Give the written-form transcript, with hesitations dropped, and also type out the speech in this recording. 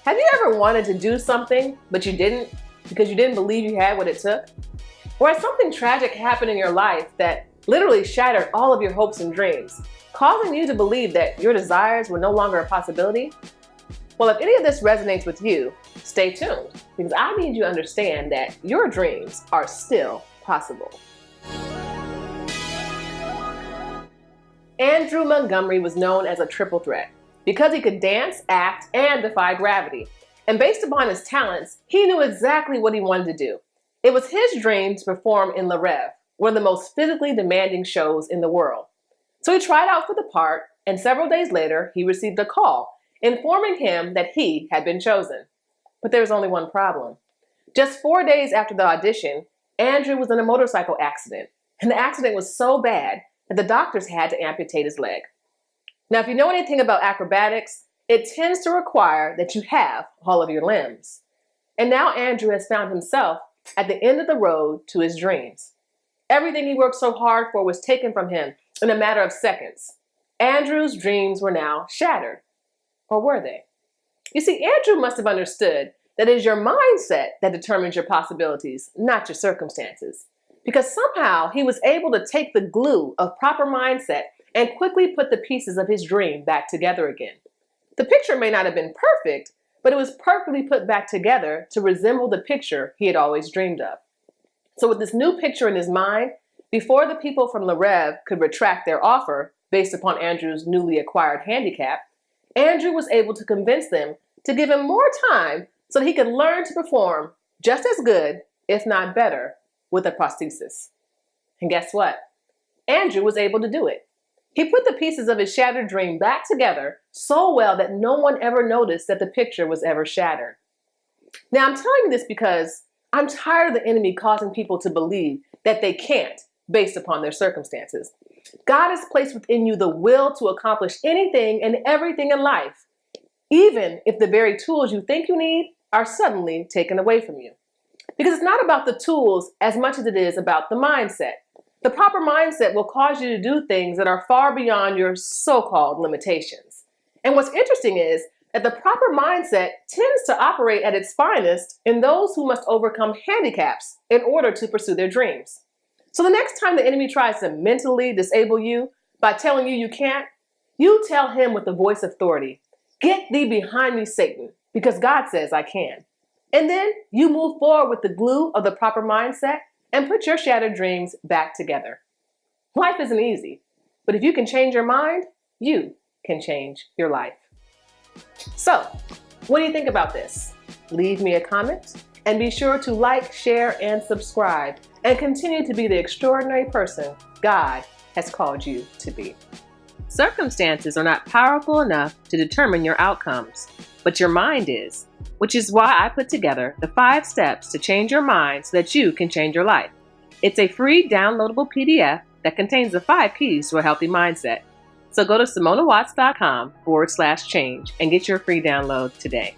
Have you ever wanted to do something, but you didn't because you didn't believe you had what it took? Or has something tragic happened in your life that literally shattered all of your hopes and dreams, causing you to believe that your desires were no longer a possibility? Well, if any of this resonates with you, stay tuned, because I need you to understand that your dreams are still possible. Andrew Montgomery was known as a triple threat because he could dance, act, and defy gravity. And based upon his talents, he knew exactly what he wanted to do. It was his dream to perform in Le Rêve, one of the most physically demanding shows in the world. So he tried out for the part, and several days later, he received a call informing him that he had been chosen. But there was only one problem. Just 4 days after the audition, Andrew was in a motorcycle accident, and the accident was so bad that the doctors had to amputate his leg. Now, if you know anything about acrobatics, it tends to require that you have all of your limbs. And now Andrew has found himself at the end of the road to his dreams. Everything he worked so hard for was taken from him in a matter of seconds. Andrew's dreams were now shattered. Or were they? You see, Andrew must have understood that it is your mindset that determines your possibilities, not your circumstances. Because somehow he was able to take the glue of proper mindset and quickly put the pieces of his dream back together again. The picture may not have been perfect, but it was perfectly put back together to resemble the picture he had always dreamed of. So with this new picture in his mind, before the people from Le Rêve could retract their offer based upon Andrew's newly acquired handicap, Andrew was able to convince them to give him more time so that he could learn to perform just as good, if not better, with a prosthesis. And guess what? Andrew was able to do it. He put the pieces of his shattered dream back together so well that no one ever noticed that the picture was ever shattered. Now, I'm telling you this because I'm tired of the enemy causing people to believe that they can't based upon their circumstances. God has placed within you the will to accomplish anything and everything in life, even if the very tools you think you need are suddenly taken away from you. Because it's not about the tools as much as it is about the mindset. The proper mindset will cause you to do things that are far beyond your so-called limitations. And what's interesting is that the proper mindset tends to operate at its finest in those who must overcome handicaps in order to pursue their dreams. So the next time the enemy tries to mentally disable you by telling you can't, you tell him with the voice of authority, "Get thee behind me, Satan, because God says I can." And then you move forward with the glue of the proper mindset and put your shattered dreams back together. Life isn't easy, but if you can change your mind, you can change your life. So, what do you think about this? Leave me a comment and be sure to like, share, and subscribe and continue to be the extraordinary person God has called you to be. Circumstances are not powerful enough to determine your outcomes, but your mind is, which is why I put together the 5 steps to change your mind so that you can change your life. It's a free downloadable PDF that contains the 5 keys to a healthy mindset. So go to SaMonnaWatts.com/change and get your free download today.